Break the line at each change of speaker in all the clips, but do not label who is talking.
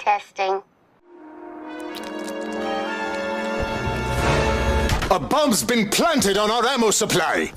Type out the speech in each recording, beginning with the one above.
Testing.
A bomb's been planted on our ammo supply!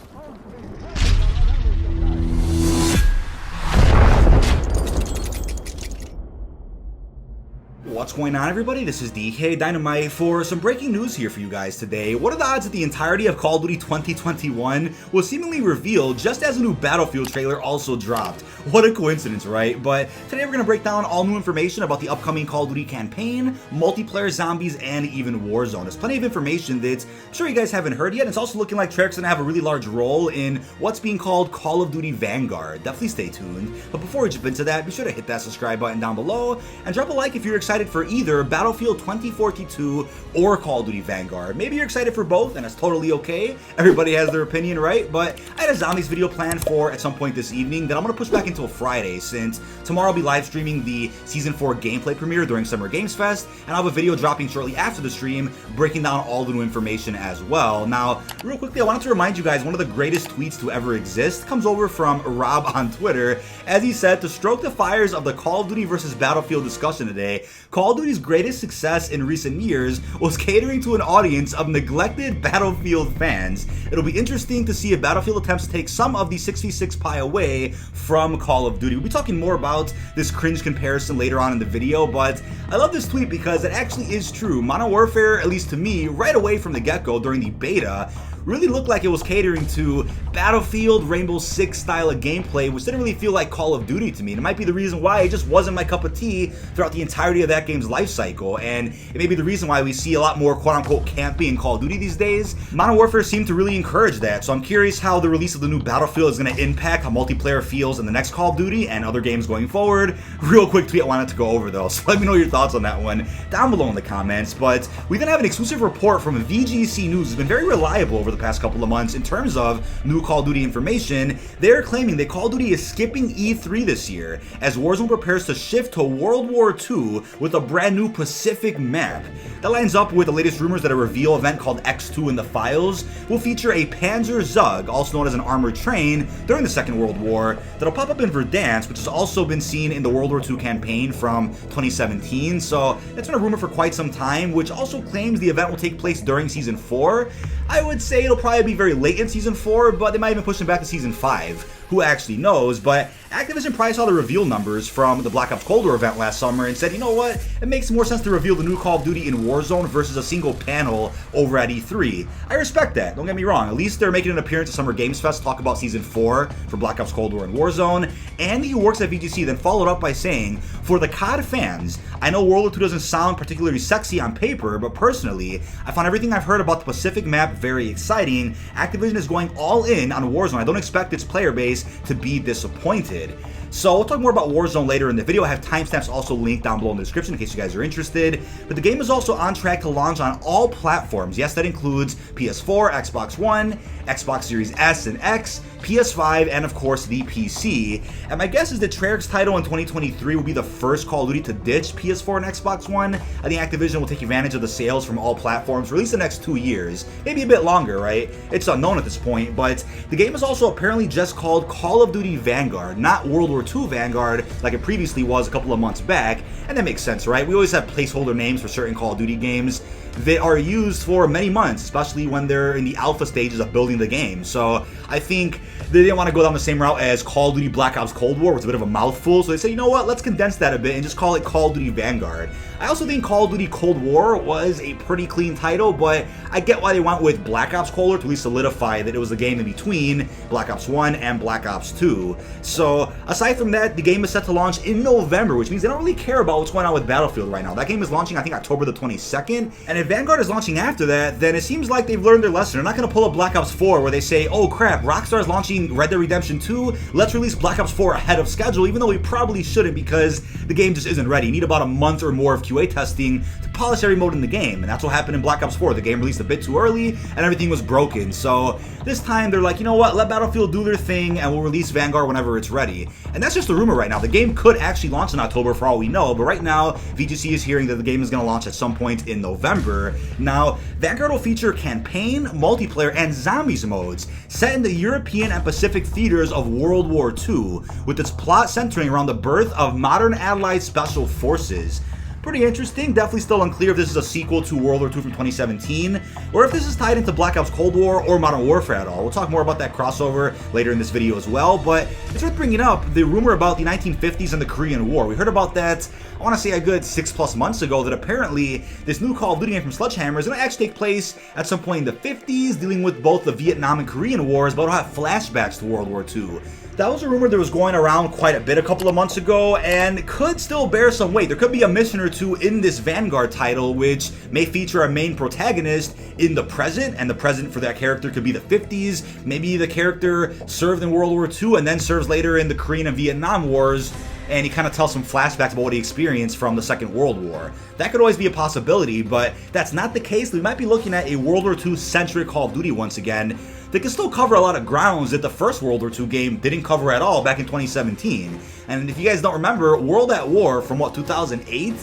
What's going on, everybody? This is dkdynamite for some breaking news here for you guys today. What are the odds that the entirety of Call of Duty 2021 was seemingly revealed just as a new Battlefield trailer also dropped? What a coincidence, right? But today we're going to break down all new information about the upcoming Call of Duty campaign, multiplayer, zombies, and even Warzone. There's plenty of information that I'm sure you guys haven't heard yet. It's also looking like Treyarch's going to have a really large role in what's being called Call of Duty Vanguard. Definitely stay tuned. But before we jump into that, be sure to hit that subscribe button down below and drop a like if you're excited for either Battlefield 2042 or Call of Duty Vanguard. Maybe you're excited for both, and that's totally okay. Everybody has their opinion, right? But I had a zombies video planned for at some point this evening that I'm going to push back until Friday, since tomorrow I'll be live streaming the Season 4 gameplay premiere during Summer Games Fest, and I'll have a video dropping shortly after the stream breaking down all the new information as well. Now, real quickly, I wanted to remind you guys, one of the greatest tweets to ever exist comes over from Rob on Twitter, as he said, to stroke the fires of the Call of Duty versus Battlefield discussion today, Call of Duty's greatest success in recent years was catering to an audience of neglected Battlefield fans. It'll be interesting to see if Battlefield attempts to take some of the 6v6 pie away from Call of Duty. We'll be talking more about this cringe comparison later on in the video, but I love this tweet because it actually is true. Modern Warfare, at least to me, right away from the get-go during the beta, really looked like it was catering to Battlefield Rainbow Six style of gameplay, which didn't really feel like Call of Duty to me. And it might be the reason why it just wasn't my cup of tea throughout the entirety of that game's life cycle. And it may be the reason why we see a lot more quote-unquote campy in Call of Duty these days. Modern Warfare seemed to really encourage that, so I'm curious how the release of the new Battlefield is going to impact how multiplayer feels in the next Call of Duty and other games going forward. Real quick tweet I wanted to go over though, so let me know your thoughts on that one down below in the comments. But we then have an exclusive report from VGC News, who's been very reliable over the past couple of months in terms of new Call of Duty information. They're claiming that Call of Duty is skipping E3 this year as Warzone prepares to shift to World War II with a brand new Pacific map. That lines up with the latest rumors that a reveal event called X2 in the Files will feature a Panzer Zug, also known as an armored train, during the Second World War, that'll pop up in Verdansk, which has also been seen in the World War II campaign from 2017. So that's been a rumor for quite some time, which also claims the event will take place during Season 4. I would say it'll probably be very late in Season 4, but they might even push it back to Season 5. Who actually knows? But Activision probably saw the reveal numbers from the Black Ops Cold War event last summer and said, you know what, it makes more sense to reveal the new Call of Duty in Warzone versus a single panel over at E3. I respect that, don't get me wrong. At least they're making an appearance at Summer Games Fest to talk about Season 4 for Black Ops Cold War and Warzone. Andy, who works at VGC, then followed up by saying, for the COD fans, I know World War II doesn't sound particularly sexy on paper, but personally, I found everything I've heard about the Pacific map very exciting. Activision is going all in on Warzone. I don't expect its player base to be disappointed. So we'll talk more about Warzone later in the video. I have timestamps also linked down below in the description in case you guys are interested. But the game is also on track to launch on all platforms. Yes, that includes PS4, Xbox One, Xbox Series S and X, PS5, and of course the PC. And my guess is that Treyarch's title in 2023 will be the first Call of Duty to ditch PS4 and Xbox One. I think Activision will take advantage of the sales from all platforms for at least the next 2 years. Maybe a bit longer, right? It's unknown at this point, but the game is also apparently just called Call of Duty Vanguard, not World War II Vanguard like it previously was a couple of months back. And that makes sense, right? We always have placeholder names for certain Call of Duty games that are used for many months, especially when they're in the alpha stages of building the game. So I think they didn't want to go down the same route as Call of Duty Black Ops Cold War, which is a bit of a mouthful. So they said, you know what, let's condense that a bit and just call it Call of Duty Vanguard. I also think Call of Duty Cold War was a pretty clean title, but I get why they went with Black Ops Cold War to at least solidify that it was a game in between Black Ops 1 and Black Ops 2. So aside from that, the game is set to launch in November, which means they don't really care about what's going on with Battlefield right now. That game is launching, I think, October the 22nd. And if Vanguard is launching after that, then it seems like they've learned their lesson. They're not going to pull up Black Ops 4 where they say, oh crap, Rockstar is launching Red Dead Redemption 2, let's release Black Ops 4 ahead of schedule, even though we probably shouldn't because the game just isn't ready. You need about a month or more of QA testing to polish every mode in the game, and that's what happened in Black Ops 4. The game released a bit too early, and everything was broken. So this time they're like, you know what, let Battlefield do their thing, and we'll release Vanguard whenever it's ready. And that's just a rumor right now. The game could actually launch in October for all we know, but right now, VGC is hearing that the game is going to launch at some point in November. Now, Vanguard will feature campaign, multiplayer, and zombies modes set in the European and Pacific theaters of World War II, with its plot centering around the birth of modern Allied special forces. pretty interesting. Definitely still unclear if this is a sequel to World War II from 2017, or if this is tied into Black Ops Cold War or Modern Warfare at all. We'll talk more about that crossover later in this video as well, but it's worth bringing up the rumor about the 1950s and the Korean War. We heard about that, I want to say a good 6+ months ago, that apparently this new Call of Duty game from Sledgehammer is going to actually take place at some point in the 50s, dealing with both the Vietnam and Korean Wars, but it'll have flashbacks to World War II. That was a rumor that was going around quite a bit a couple of months ago and could still bear some weight. There could be a mission or two in this Vanguard title which may feature a main protagonist in the present, and the present for that character could be the 50s. Maybe the character served in World War II and then serves later in the Korean and Vietnam Wars, and he kind of tells some flashbacks about what he experienced from the Second World War. That could always be a possibility, but that's not the case. We might be looking at a World War II-centric Call of Duty once again. They can still cover a lot of grounds that the first World War II game didn't cover at all back in 2017. And if you guys don't remember, World at War from 2008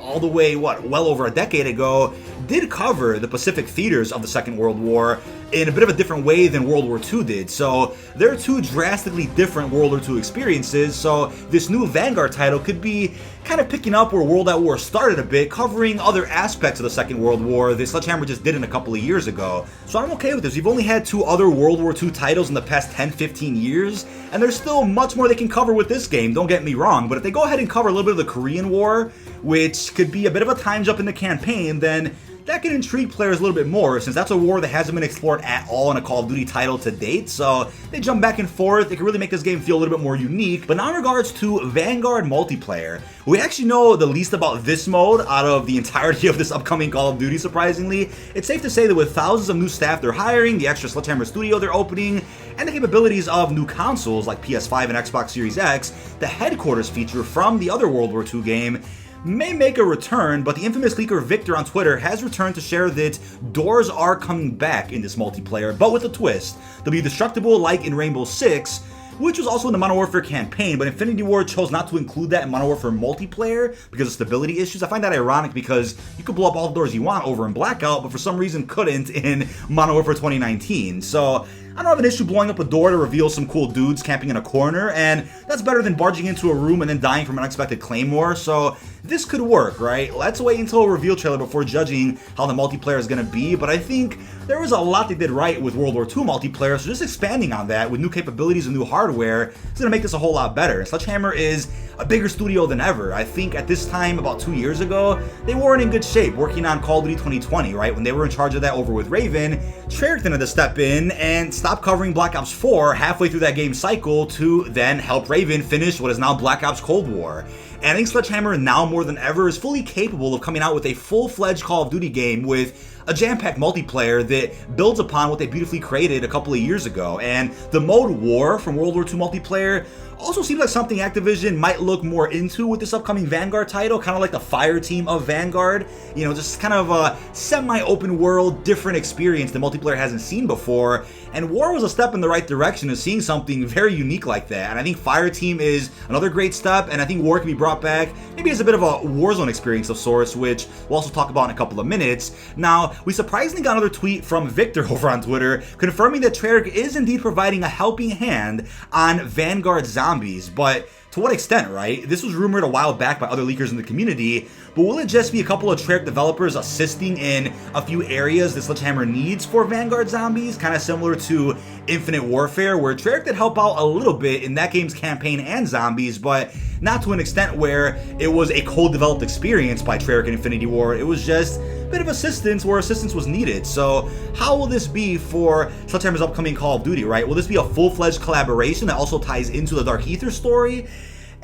all the way, well over a decade ago, did cover the Pacific theaters of the Second World War in a bit of a different way than World War II did. So they're two drastically different World War II experiences, so this new Vanguard title could be kind of picking up where World at War started a bit, covering other aspects of the Second World War that Sledgehammer just did in a couple of years ago. So I'm okay with this. We've only had 2 other World War II titles in the past 10-15 years, and there's still much more they can cover with this game, don't get me wrong, but if they go ahead and cover a little bit of the Korean War, which could be a bit of a time jump in the campaign, then that can intrigue players a little bit more, since that's a war that hasn't been explored at all in a Call of Duty title to date. So they jump back and forth. It can really make this game feel a little bit more unique. But now in regards to Vanguard multiplayer, we actually know the least about this mode out of the entirety of this upcoming Call of Duty, surprisingly. It's safe to say that with thousands of new staff they're hiring, the extra Sledgehammer studio they're opening, and the capabilities of new consoles like PS5 and Xbox Series X, the headquarters feature from the other World War II game may make a return, but the infamous leaker Victor on Twitter has returned to share that doors are coming back in this multiplayer, but with a twist. They'll be destructible like in Rainbow Six, which was also in the Modern Warfare campaign, but Infinity Ward chose not to include that in Modern Warfare multiplayer because of stability issues. I find that ironic because you could blow up all the doors you want over in Blackout, but for some reason couldn't in Modern Warfare 2019. So I don't have an issue blowing up a door to reveal some cool dudes camping in a corner, and that's better than barging into a room and then dying from an unexpected claymore, so this could work, right? Let's wait until a reveal trailer before judging how the multiplayer is going to be, but I think there was a lot they did right with World War II multiplayer, so just expanding on that with new capabilities and new hardware is going to make this a whole lot better. Sledgehammer is a bigger studio than ever. I think at this time, about 2 years ago, they weren't in good shape working on Call of Duty 2020, right? When they were in charge of that over with Raven, Treyarch had to step in and stop covering Black Ops 4 halfway through that game cycle to then help Raven finish what is now Black Ops Cold War. And I think Sledgehammer now more than ever is fully capable of coming out with a full-fledged Call of Duty game with a jam-packed multiplayer that builds upon what they beautifully created a couple of years ago. And the mode War from World War II multiplayer also seems like something Activision might look more into with this upcoming Vanguard title, kind of like the fire team of Vanguard. You know, just kind of a semi-open world, different experience that multiplayer hasn't seen before. And War was a step in the right direction of seeing something very unique like that. And I think Fire Team is another great step, and I think War can be brought back maybe as a bit of a Warzone experience of sorts, which we'll also talk about in a couple of minutes. Now, we surprisingly got another tweet from Victor over on Twitter confirming that Treyarch is indeed providing a helping hand on Vanguard Zombies, but to what extent, right? This was rumored a while back by other leakers in the community, but will it just be a couple of Treyarch developers assisting in a few areas that Sledgehammer needs for Vanguard Zombies? Kind of similar to Infinite Warfare, where Treyarch did help out a little bit in that game's campaign and zombies, but not to an extent where it was a co-developed experience by Treyarch and Infinity Ward. It was just a bit of assistance where assistance was needed. So how will this be for Sledgehammer's upcoming Call of Duty, right? Will this be a full-fledged collaboration that also ties into the Dark Ether story?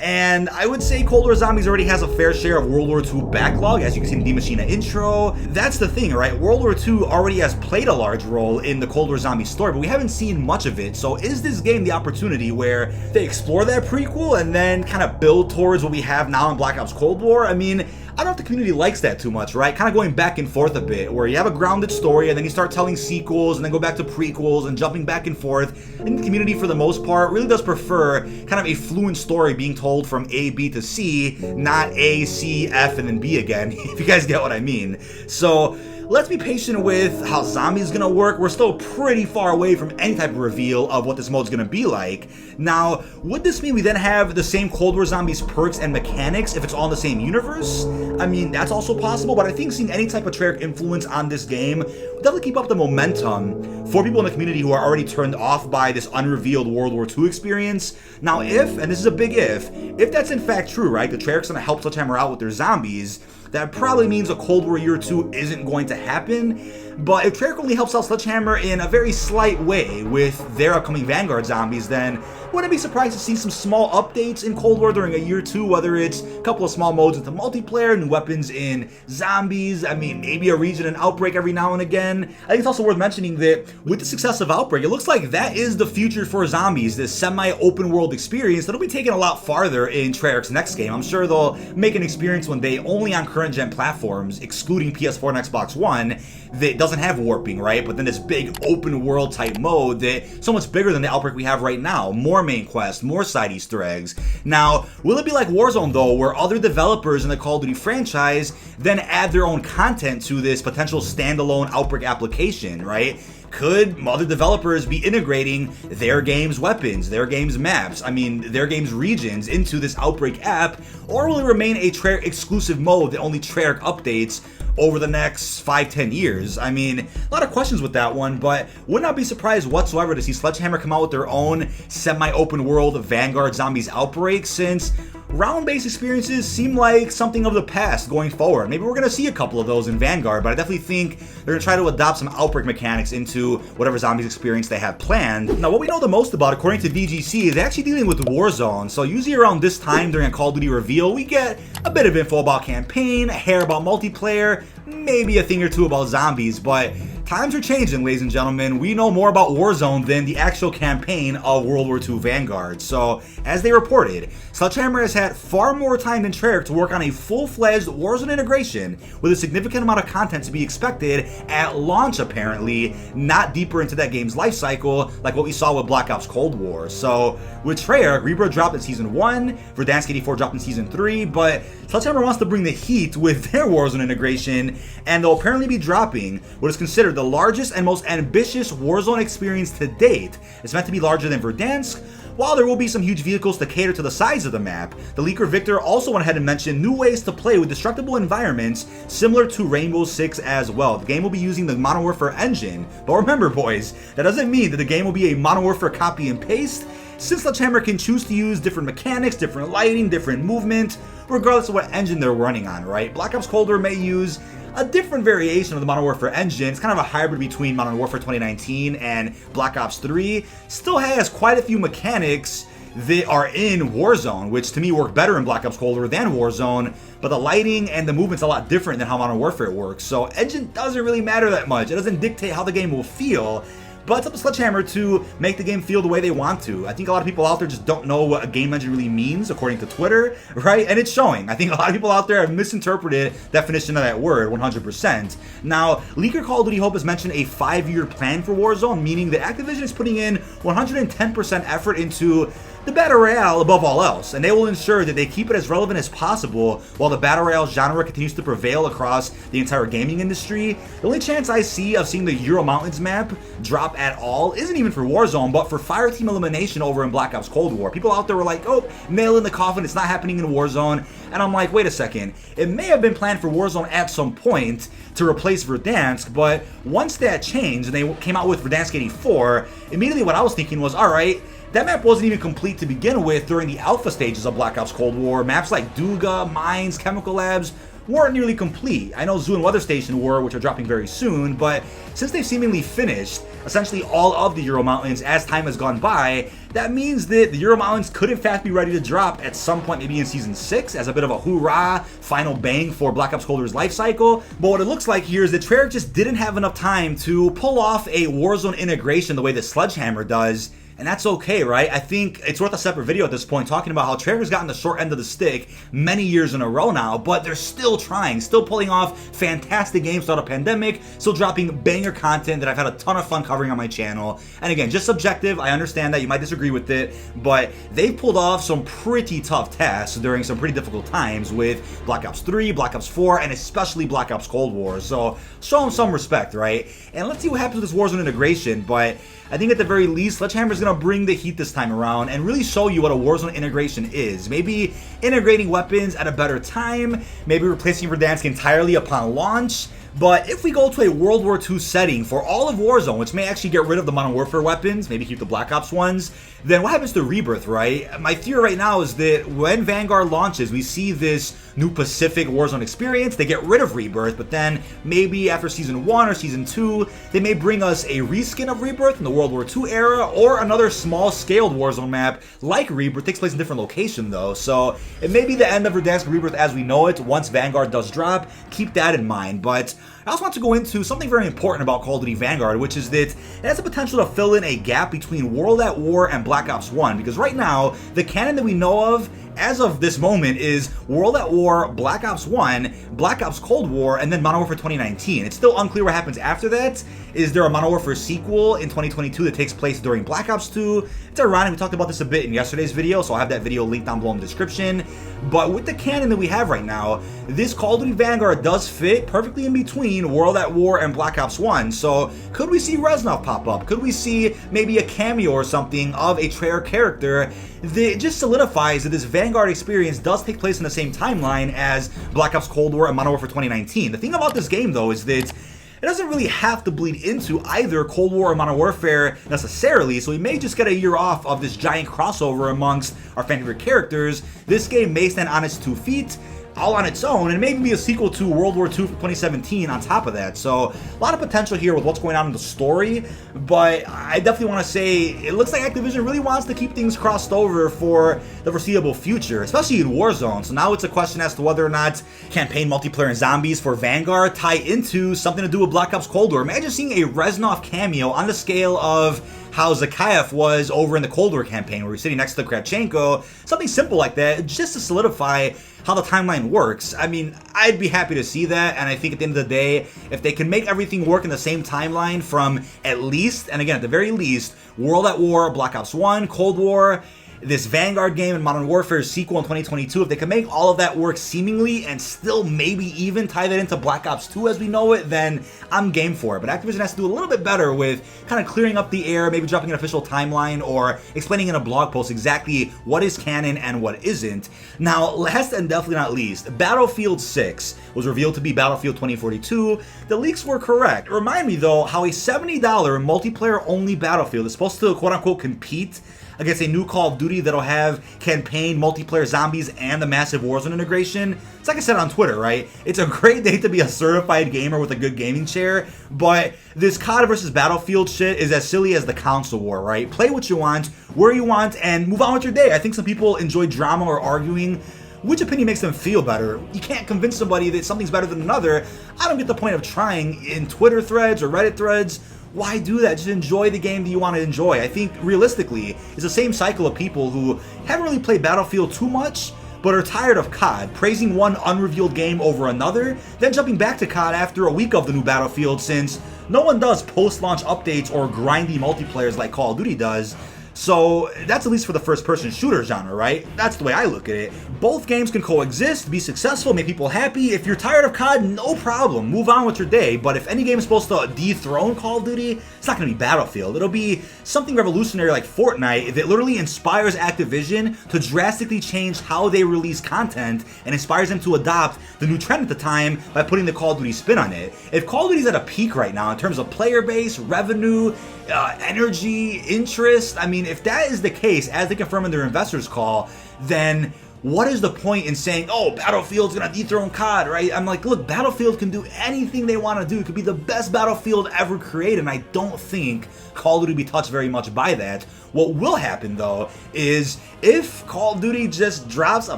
And I would say Cold War Zombies already has a fair share of World War II backlog, as you can see in the D Machina intro. That's the thing, right? World War II already has played a large role in the Cold War Zombies story, but we haven't seen much of it. So is this game the opportunity where they explore that prequel and then kind of build towards what we have now in Black Ops Cold War? I mean, I don't know if the community likes that too much, right? Kind of going back and forth a bit, where you have a grounded story and then you start telling sequels and then go back to prequels and jumping back and forth. And the community, for the most part, really does prefer kind of a fluent story being told from A, B to C, not A, C, F, and then B again, if you guys get what I mean. So let's be patient with how zombies is gonna work. We're still pretty far away from any type of reveal of what this mode's gonna be like. Now, would this mean we then have the same Cold War zombies perks and mechanics if it's all in the same universe? I mean, that's also possible, but I think seeing any type of Treyarch influence on this game will definitely keep up the momentum for people in the community who are already turned off by this unrevealed World War II experience. Now, if, and this is a big if that's in fact true, right, the Treyarch's gonna help Sledgehammer out with their zombies, that probably means a Cold War Year 2 isn't going to happen. But if Treyarch only helps out Sledgehammer in a very slight way with their upcoming Vanguard zombies, then wouldn't be surprised to see some small updates in Cold War during a Year 2, whether it's a couple of small modes into multiplayer, new weapons in zombies, I mean, maybe a region in Outbreak every now and again. I think it's also worth mentioning that with the success of Outbreak, it looks like that is the future for zombies, this semi-open world experience that'll be taken a lot farther in Treyarch's next game. I'm sure they'll make an experience one day only on current gen platforms, excluding PS4 and Xbox One, that doesn't have warping, right? But then this big open world type mode that so much bigger than the Outbreak we have right now. More main quests, more side Easter eggs. Now, will it be like Warzone though, where other developers in the Call of Duty franchise then add their own content to this potential standalone Outbreak application, right? Could other developers be integrating their game's weapons, their game's maps, I mean, their game's regions into this Outbreak app, or will it remain a Treyarch exclusive mode that only Treyarch updates over the next 5-10 years? I mean, a lot of questions with that one, but would not be surprised whatsoever to see Sledgehammer come out with their own semi-open world Vanguard Zombies Outbreak, since round-based experiences seem like something of the past going forward. Maybe we're going to see a couple of those in Vanguard, but I definitely think they're going to try to adopt some Outbreak mechanics into whatever zombies experience they have planned. Now, what we know the most about, according to VGC, is actually dealing with Warzone. So usually around this time during a Call of Duty reveal, we get a bit of info about campaign, a hair about multiplayer, maybe a thing or two about zombies, but times are changing, ladies and gentlemen. We know more about Warzone than the actual campaign of World War II Vanguard. So, as they reported, Sledgehammer has had far more time than Treyarch to work on a full-fledged Warzone integration with a significant amount of content to be expected at launch, apparently, not deeper into that game's life cycle like what we saw with Black Ops Cold War. So, with Treyarch, Rebirth dropped in Season 1, Verdansk 84 dropped in Season 3, but Sledgehammer wants to bring the heat with their Warzone integration, and they'll apparently be dropping what is considered the largest and most ambitious Warzone experience to date. It's meant to be larger than Verdansk. While there will be some huge vehicles to cater to the size of the map, the leaker Victor also went ahead and mentioned new ways to play with destructible environments similar to Rainbow Six as well. The game will be using the Modern Warfare engine, but remember boys, that doesn't mean that the game will be a Modern Warfare copy and paste, since Sledgehammer can choose to use different mechanics, different lighting, different movement, regardless of what engine they're running on, right? Black Ops Cold War may use a different variation of the Modern Warfare engine. It's kind of a hybrid between Modern Warfare 2019 and Black Ops 3. Still has quite a few mechanics that are in Warzone, which to me work better in Black Ops Cold War than Warzone, but the lighting and the movement's a lot different than how Modern Warfare works. So engine doesn't really matter that much. It doesn't dictate how the game will feel. But it's up to Sledgehammer to make the game feel the way they want to. I think a lot of people out there just don't know what a game engine really means, according to Twitter, right? And it's showing. I think a lot of people out there have misinterpreted the definition of that word 100%. Now, leaker Call of Duty Hope has mentioned a 5-year plan for Warzone, meaning that Activision is putting in 110% effort into the Battle Royale above all else, and they will ensure that they keep it as relevant as possible while the Battle Royale genre continues to prevail across the entire gaming industry. The only chance I see of seeing the Ural Mountains map drop at all isn't even for Warzone, but for Fireteam Elimination over in Black Ops Cold War. People out there were like, oh, nail in the coffin, it's not happening in Warzone, and I'm like, wait a second, it may have been planned for Warzone at some point to replace Verdansk, but once that changed and they came out with Verdansk 84, immediately what I was thinking was, alright, that map wasn't even complete to begin with during the alpha stages of Black Ops Cold War. Maps like Duga, Mines, Chemical Labs weren't nearly complete. I know Zoo and Weather Station were, which are dropping very soon, but since they've seemingly finished essentially all of the Ural Mountains as time has gone by, that means that the Ural Mountains could in fact be ready to drop at some point, maybe in Season 6, as a bit of a hoorah, final bang for Black Ops Cold War's life cycle. But what it looks like here is that Treyarch just didn't have enough time to pull off a Warzone integration the way that Sledgehammer does, And that's okay, right? I think it's worth a separate video at this point talking about how Treyarch's gotten the short end of the stick many years in a row now, but they're still trying, still pulling off fantastic games throughout a pandemic, still dropping banger content that I've had a ton of fun covering on my channel. And again, just subjective, I understand that you might disagree with it, but they've pulled off some pretty tough tasks during some pretty difficult times with Black Ops 3, Black Ops 4, and especially Black Ops Cold War. So show them some respect, right? And let's see what happens with this Warzone integration, but I think at the very least, Sledgehammer is going to bring the heat this time around and really show you what a Warzone integration is. Maybe integrating weapons at a better time, maybe replacing Verdansk entirely upon launch. But if we go to a World War II setting for all of Warzone, which may actually get rid of the Modern Warfare weapons, maybe keep the Black Ops ones, then what happens to Rebirth, right? My theory right now is that when Vanguard launches, we see this new Pacific Warzone experience. They get rid of Rebirth, but then maybe after Season 1 or Season 2, they may bring us a reskin of Rebirth in the World War II era, or another small-scaled Warzone map like Rebirth. Takes place in a different location, though, so it may be the end of Verdansk Rebirth as we know it once Vanguard does drop. Keep that in mind, but I also want to go into something very important about Call of Duty Vanguard, which is that it has the potential to fill in a gap between World at War and Black Ops 1, because right now, the canon that we know of as of this moment is World at War, Black Ops 1, Black Ops Cold War, and then Modern Warfare 2019. It's still unclear what happens after that. Is there a Modern Warfare sequel in 2022 that takes place during Black Ops 2? It's ironic, we talked about this a bit in yesterday's video, so I'll have that video linked down below in the description. But with the canon that we have right now, this Call of Duty Vanguard does fit perfectly in between World at War and Black Ops 1. So could we see Reznov pop up? Could we see maybe a cameo or something of a Treyarch character that just solidifies that this Vanguard experience does take place in the same timeline as Black Ops Cold War and Modern Warfare 2019? The thing about this game, though, is that it doesn't really have to bleed into either Cold War or Modern Warfare necessarily, so we may just get a year off of this giant crossover amongst our favorite characters. This game may stand on its 2 feet, all on its own, and maybe be a sequel to World War II for 2017 on top of that. So a lot of potential here with what's going on in the story, but I definitely want to say it looks like Activision really wants to keep things crossed over for the foreseeable future, especially in Warzone. So now it's a question as to whether or not campaign multiplayer and zombies for Vanguard tie into something to do with Black Ops Cold War. Imagine seeing a Reznov cameo on the scale of how Zakhaev was over in the Cold War campaign, where he's sitting next to Kravchenko, something simple like that, just to solidify how the timeline works. I mean, I'd be happy to see that, and I think at the end of the day, if they can make everything work in the same timeline from at least, and again, at the very least, World at War, Black Ops 1, Cold War, this Vanguard game and Modern Warfare sequel in 2022, if they can make all of that work seemingly and still maybe even tie that into Black Ops 2 as we know it, then I'm game for it. But Activision has to do a little bit better with kind of clearing up the air, maybe dropping an official timeline or explaining in a blog post exactly what is canon and what isn't. Now, last and definitely not least, Battlefield 6 was revealed to be Battlefield 2042. The leaks were correct. Remind me though how a $70 multiplayer-only Battlefield is supposed to quote-unquote compete against a new Call of Duty that'll have campaign, multiplayer, zombies, and the massive Warzone integration. It's like I said on Twitter, right? It's a great day to be a certified gamer with a good gaming chair, but this COD versus Battlefield shit is as silly as the console war, right? Play what you want, where you want, and move on with your day. I think some people enjoy drama or arguing. Which opinion makes them feel better? You can't convince somebody that something's better than another. I don't get the point of trying in Twitter threads or Reddit threads. Why do that? Just enjoy the game that you want to enjoy. I think realistically, it's the same cycle of people who haven't really played Battlefield too much, but are tired of COD, praising one unrevealed game over another, then jumping back to COD after a week of the new Battlefield, since no one does post-launch updates or grindy multiplayers like Call of Duty does. So that's at least for the first-person shooter genre, right? That's the way I look at it. Both games can coexist, be successful, make people happy. If you're tired of COD, no problem. Move on with your day. But if any game is supposed to dethrone Call of Duty, it's not going to be Battlefield. It'll be something revolutionary like Fortnite that literally inspires Activision to drastically change how they release content and inspires them to adopt the new trend at the time by putting the Call of Duty spin on it. If Call of Duty's at a peak right now in terms of player base, revenue, energy, interest, I mean, if that is the case, as they confirm in their investors call, then what is the point in saying, oh, Battlefield's gonna dethrone COD, right? I'm like, look, Battlefield can do anything they want to do. It could be the best Battlefield ever created, and I don't think Call of Duty will be touched very much by that. What will happen, though, is if Call of Duty just drops a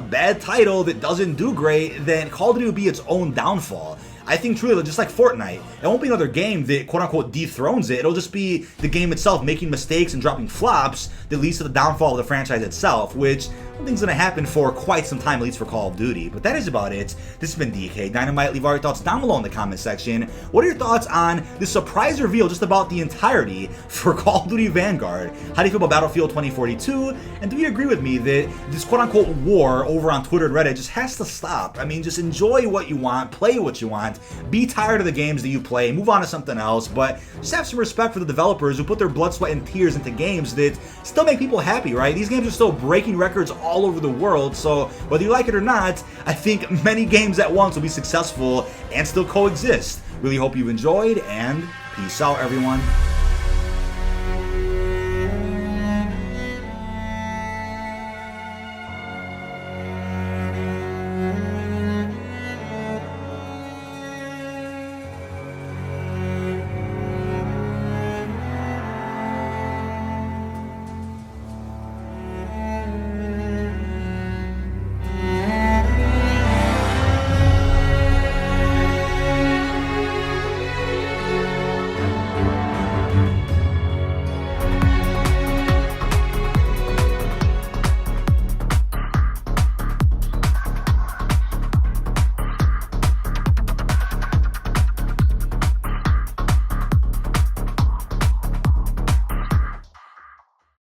bad title that doesn't do great, then Call of Duty will be its own downfall. I think truly, just like Fortnite, it won't be another game that quote-unquote dethrones it. It'll just be the game itself making mistakes and dropping flops that leads to the downfall of the franchise itself, which I don't think is going to happen for quite some time, at least for Call of Duty. But that is about it. This has been dkdynamite. Leave all your thoughts down below in the comment section. What are your thoughts on this surprise reveal just about the entirety for Call of Duty Vanguard? How do you feel about Battlefield 2042? And do you agree with me that this quote-unquote war over on Twitter and Reddit just has to stop? I mean, just enjoy what you want, play what you want, be tired of the games that you play, move on to something else, but just have some respect for the developers who put their blood, sweat, and tears into games that still make people happy, right? These games are still breaking records all over the world, so whether you like it or not, I think many games at once will be successful and still coexist. Really hope you've enjoyed, and peace out, everyone.